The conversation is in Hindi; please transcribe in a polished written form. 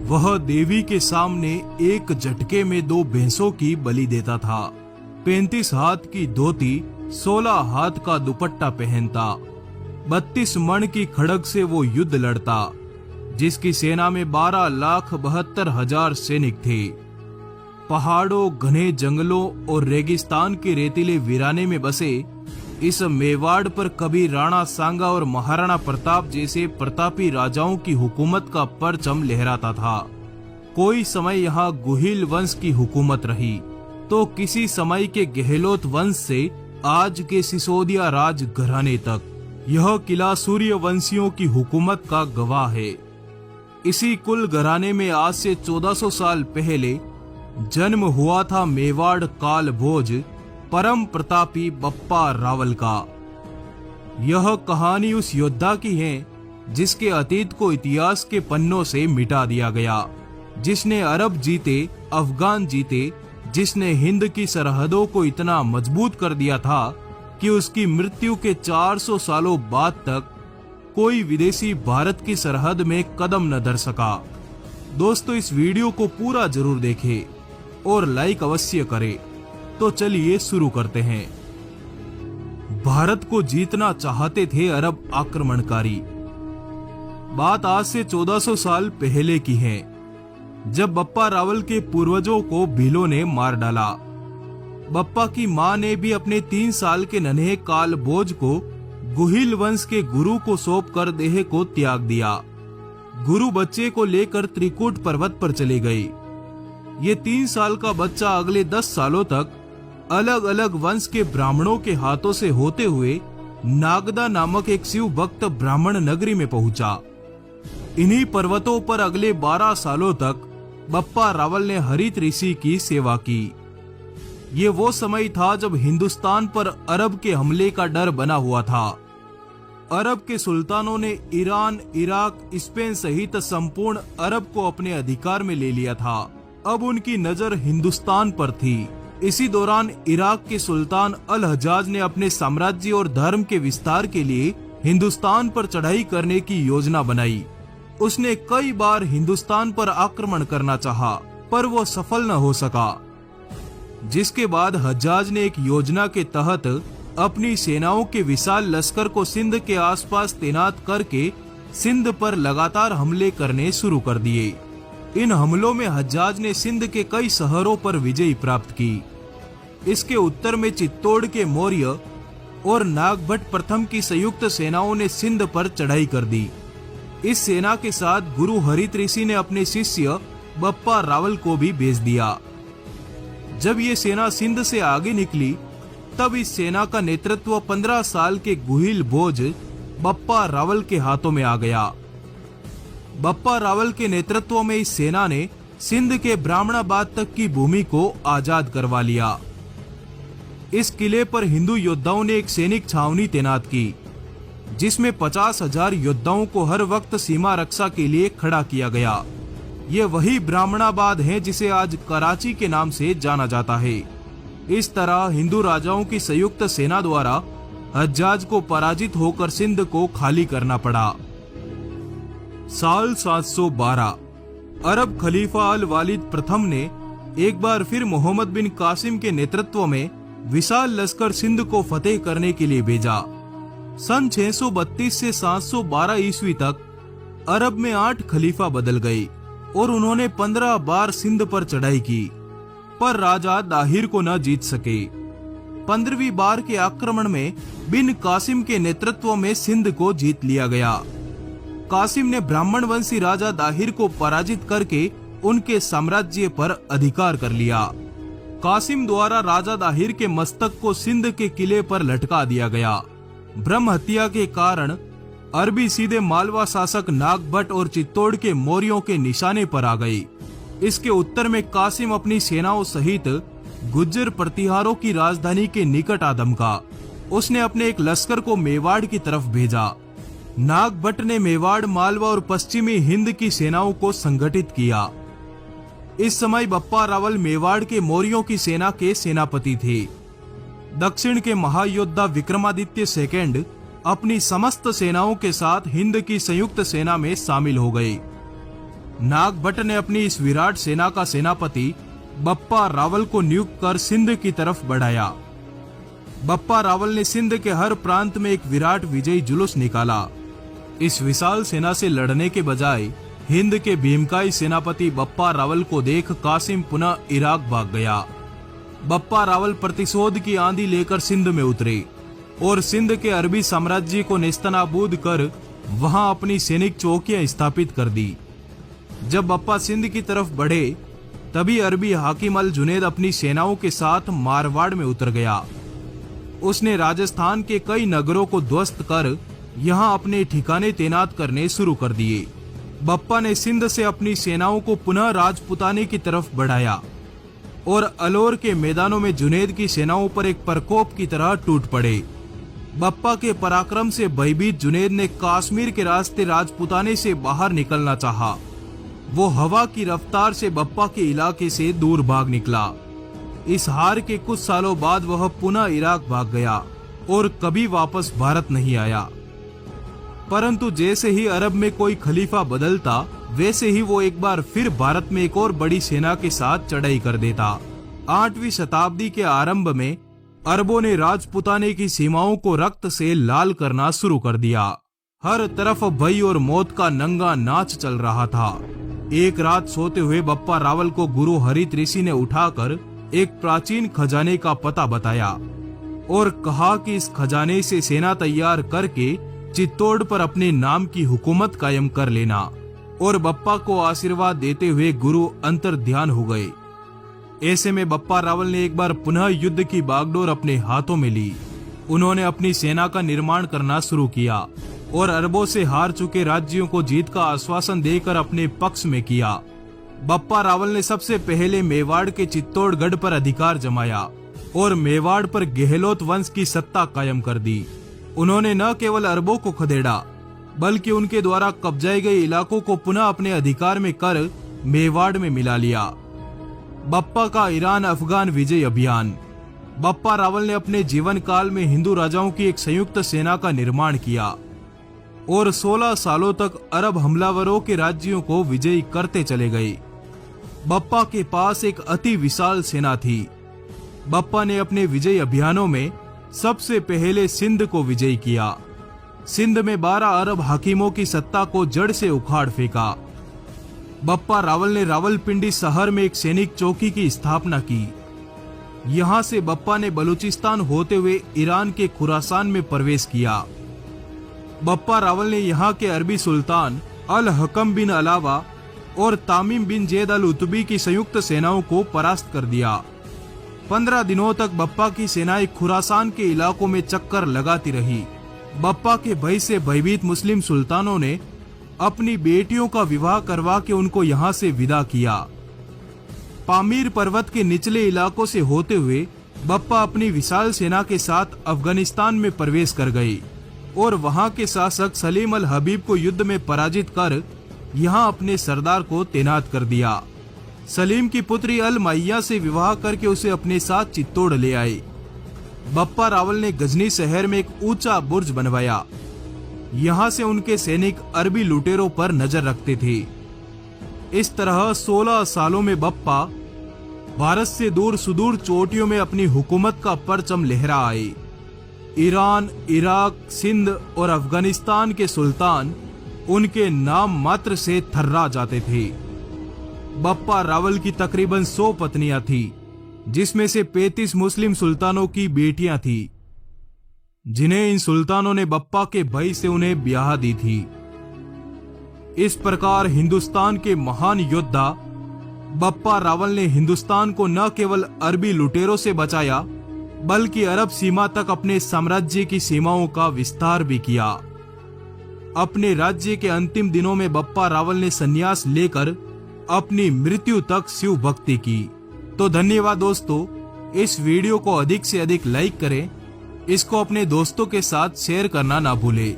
वह देवी के सामने एक झटके में 2 भैंसों की बलि देता था। 35 हाथ की धोती, 16 हाथ का दुपट्टा पहनता, 32 मण की खड़ग से वो युद्ध लड़ता, जिसकी सेना में 12,72,000 सैनिक थे। पहाड़ों, घने जंगलों और रेगिस्तान के रेतीले वीराने में बसे इस मेवाड़ पर कभी राणा सांगा और महाराणा प्रताप जैसे प्रतापी राजाओं की हुकूमत का परचम लहराता था। कोई समय यहाँ गुहिल वंश की हुकूमत रही, तो किसी समय के गहलोत वंश से आज के सिसोदिया राज घराने तक यह किला सूर्यवंशियों की हुकूमत का गवाह है। इसी कुल घराने में आज से 1400 साल पहले जन्म हुआ था मेवाड़ काल भोज परम प्रतापी बप्पा रावल का। यह कहानी उस योद्धा की है जिसके अतीत को इतिहास के पन्नों से मिटा दिया गया, जिसने अरब जीते, अफगान जीते, जिसने हिंद की सरहदों को इतना मजबूत कर दिया था कि उसकी मृत्यु के 400 सालों बाद तक कोई विदेशी भारत की सरहद में कदम न धर सका। दोस्तों, इस वीडियो को पूरा जरूर देखें और लाइक अवश्य करें। तो चलिए शुरू करते हैं। भारत को जीतना चाहते थे अरब आक्रमणकारी। बात आज से 1400 साल पहले की है, जब बप्पा रावल के पूर्वजों को भीलों ने मार डाला। बप्पा की मां ने भी अपने 3 साल के नन्हे काल भोज को गुहिल वंश के गुरु को सौंपकर देह को त्याग दिया। गुरु बच्चे को लेकर त्रिकूट पर्वत पर चले गए। ये 3 साल का बच्चा अगले 10 सालों तक अलग अलग वंश के ब्राह्मणों के हाथों से होते हुए नागदा नामक एक शिव भक्त ब्राह्मण नगरी में पहुंचा। इन्हीं पर्वतों पर अगले 12 सालों तक बप्पा रावल ने हरित ऋषि की सेवा की। ये वो समय था जब हिंदुस्तान पर अरब के हमले का डर बना हुआ था। अरब के सुल्तानों ने ईरान, इराक, स्पेन सहित संपूर्ण अरब को अपने अधिकार में ले लिया था। अब उनकी नजर हिंदुस्तान पर थी। इसी दौरान इराक के सुल्तान अल हज्जाज ने अपने साम्राज्य और धर्म के विस्तार के लिए हिंदुस्तान पर चढ़ाई करने की योजना बनाई। उसने कई बार हिंदुस्तान पर आक्रमण करना चाहा, पर वो सफल न हो सका। जिसके बाद हज्जाज ने एक योजना के तहत अपनी सेनाओं के विशाल लश्कर को सिंध के आसपास तैनात करके सिंध पर लगातार हमले करने शुरू कर दिए। इन हमलों में हज्जाज ने सिंध के कई शहरों पर विजय प्राप्त की। इसके उत्तर में चित्तौड़ के मौर्य और नागभट्ट प्रथम की संयुक्त सेनाओं ने सिंध पर चढ़ाई कर दी। इस सेना के साथ गुरु हरित ऋषि ने अपने शिष्य बप्पा रावल को भी भेज दिया। जब ये सेना सिंध से आगे निकली, तब इस सेना का नेतृत्व 15 साल के गुहिल भोज बप्पा रावल के हाथों में आ गया। बप्पा रावल के नेतृत्व में इस सेना ने सिंध के ब्राह्मणाबाद तक की भूमि को आजाद करवा लिया। इस किले पर हिंदू योद्धाओं ने एक सैनिक छावनी तैनात की, जिसमें 50,000 योद्धाओं को हर वक्त सीमा रक्षा के लिए खड़ा किया गया। ये वही ब्राह्मणाबाद है जिसे आज कराची के नाम से जाना जाता है। इस तरह हिंदू राजाओं की संयुक्त सेना द्वारा हज्जाज को पराजित होकर सिंध को खाली करना पड़ा। साल 712 अरब खलीफा अल वालिद प्रथम ने एक बार फिर मोहम्मद बिन कासिम के नेतृत्व में विशाल लश्कर सिंध को फतेह करने के लिए भेजा। सन 632 से 712 ईस्वी तक अरब में 8 खलीफा बदल गए और उन्होंने 15 बार सिंध पर चढ़ाई की, पर राजा दाहिर को न जीत सके। 15वीं बार के आक्रमण में बिन कासिम के नेतृत्व में सिंध को जीत लिया गया। कासिम ने ब्राह्मण वंशी राजा दाहिर को पराजित करके उनके साम्राज्य पर अधिकार कर लिया। कासिम द्वारा राजा दाहिर के मस्तक को सिंध के किले पर लटका दिया गया। ब्रह्म हत्या के कारण अरबी सीधे मालवा शासक नागभट्ट और चित्तौड़ के मौर्यों के निशाने पर आ गई। इसके उत्तर में कासिम अपनी सेनाओं सहित गुज्जर प्रतिहारों की राजधानी के निकट आ धमका। उसने अपने एक लश्कर को मेवाड़ की तरफ भेजा। नागभट्ट ने मेवाड़, मालवा और पश्चिमी हिंद की सेनाओं को संगठित किया। इस समय बप्पा रावल मेवाड़ के मौर्यों की सेना के सेनापति थे। दक्षिण के महायोद्धा विक्रमादित्य सेकंड अपनी समस्त सेनाओं के साथ हिंद की संयुक्त सेना में शामिल हो गए। नागभट्ट ने अपनी इस विराट सेना का सेनापति बप्पा रावल को नियुक्त कर सिंध की तरफ बढ़ाया। बप्पा रावल ने सिंध के हर प्रांत में एक विराट विजयी जुलूस निकाला। इस विशाल सेना से लड़ने के बजाय हिंद के भीमकाई सेनापति बप्पा रावल को देख कासिम पुनः इराक भाग गया। बप्पा रावल प्रतिशोध की आंधी लेकर सिंध में उतरे और सिंध के अरबी साम्राज्य को नेस्तनाबूद कर वहां अपनी सैनिक चौकियां स्थापित कर दी। जब बप्पा सिंध की तरफ बढ़े तभी अरबी हाकिम अल जुनैद अपनी सेनाओं के साथ मारवाड़ में उतर गया। उसने राजस्थान के कई नगरों को ध्वस्त कर यहां अपने ठिकाने तैनात करने शुरू कर दिए। बप्पा ने सिंध से अपनी सेनाओं को पुनः राजपुताने की तरफ बढ़ाया और अलौर के मैदानों में जुनैद की सेनाओं पर एक प्रकोप की तरह टूट पड़े। बप्पा के पराक्रम से भयभीत जुनैद ने कश्मीर के रास्ते राजपुताने से बाहर निकलना चाहा। वो हवा की रफ्तार से बप्पा के इलाके से दूर भाग निकला। इस हार के कुछ सालों बाद वह पुनः इराक भाग गया और कभी वापस भारत नहीं आया। परंतु जैसे ही अरब में कोई खलीफा बदलता वैसे ही वो एक बार फिर भारत में एक और बड़ी सेना के साथ चढ़ाई कर देता। 8वीं शताब्दी के आरंभ में अरबों ने राजपुताने की सीमाओं को रक्त से लाल करना शुरू कर दिया। हर तरफ भय और मौत का नंगा नाच चल रहा था। एक रात सोते हुए बप्पा रावल को गुरु हरित ऋषि ने उठाकर एक प्राचीन खजाने का पता बताया और कहा कि इस खजाने से सेना तैयार करके चित्तौड़ पर अपने नाम की हुकूमत कायम कर लेना। और बप्पा को आशीर्वाद देते हुए गुरु अंतर ध्यान हो गए। ऐसे में बप्पा रावल ने एक बार पुनः युद्ध की बागडोर अपने हाथों में ली। उन्होंने अपनी सेना का निर्माण करना शुरू किया और अरबों से हार चुके राज्यों को जीत का आश्वासन देकर अपने पक्ष में किया। बप्पा रावल ने सबसे पहले मेवाड़ के चित्तौड़गढ़ पर अधिकार जमाया और मेवाड़ पर गहलोत वंश की सत्ता कायम कर दी। उन्होंने न केवल अरबों को खदेड़ा बल्कि उनके द्वारा कब्जाए गए इलाकों को पुनः अपने अधिकार में कर मेवाड़ में मिला लिया। बप्पा का ईरान अफगान विजय अभियान। बप्पा रावल ने अपने जीवन काल में हिंदू राजाओं की एक संयुक्त सेना का निर्माण किया और 16 सालों तक अरब हमलावरों के राज्यों को विजयी करते चले गए। बप्पा के पास एक अति विशाल सेना थी। बप्पा ने अपने विजय अभियानों में सबसे पहले सिंध को विजयी किया। सिंध में 12 अरब हाकिमों की सत्ता को जड़ से उखाड़ फेंका। बप्पा रावल ने रावलपिंडी शहर में एक सैनिक चौकी की स्थापना की। यहां से बप्पा ने बलूचिस्तान होते हुए ईरान के खुरासान में प्रवेश किया। बप्पा रावल ने यहां के अरबी सुल्तान अल हकम बिन अलावा और तामीम बिन जैद अल उतबी की संयुक्त सेनाओं को परास्त कर दिया। 15 दिनों तक बप्पा की सेनाएं खुरासान के इलाकों में चक्कर लगाती रही। बप्पा के भय से भयभीत मुस्लिम सुल्तानों ने अपनी बेटियों का विवाह करवा के उनको यहाँ से विदा किया। पामीर पर्वत के निचले इलाकों से होते हुए बप्पा अपनी विशाल सेना के साथ अफगानिस्तान में प्रवेश कर गए और वहां के शासक सलीम अल हबीब को युद्ध में पराजित कर यहाँ अपने सरदार को तैनात कर दिया। सलीम की पुत्री अल मैया से विवाह करके उसे अपने साथ चित्तौड़ ले आए। बप्पा रावल ने गजनी शहर में एक ऊंचा बुर्ज बनवाया। यहाँ से उनके सैनिक अरबी लुटेरों पर नजर रखते थे। इस तरह 16 सालों में बप्पा भारत से दूर सुदूर चोटियों में अपनी हुकूमत का परचम लहरा आए। ईरान, इराक, सिंध और अफगानिस्तान के सुल्तान उनके नाम मात्र से थर्रा जाते थे। बप्पा रावल की तकरीबन 100 पत्नियां थी, जिसमें से 35 मुस्लिम सुल्तानों की बेटियां थी, जिन्हें इन सुल्तानों ने बप्पा के भय से उन्हें ब्याह दी थी। इस प्रकार हिंदुस्तान के महान योद्धा बप्पा रावल ने हिंदुस्तान को न केवल अरबी लुटेरों से बचाया बल्कि अरब सीमा तक अपने साम्राज्य की सीमाओं का विस्तार भी किया। अपने राज्य के अंतिम दिनों में बप्पा रावल ने संन्यास लेकर अपनी मृत्यु तक शिव भक्ति की। तो धन्यवाद दोस्तों, इस वीडियो को अधिक से अधिक लाइक करें, इसको अपने दोस्तों के साथ शेयर करना ना भूलें।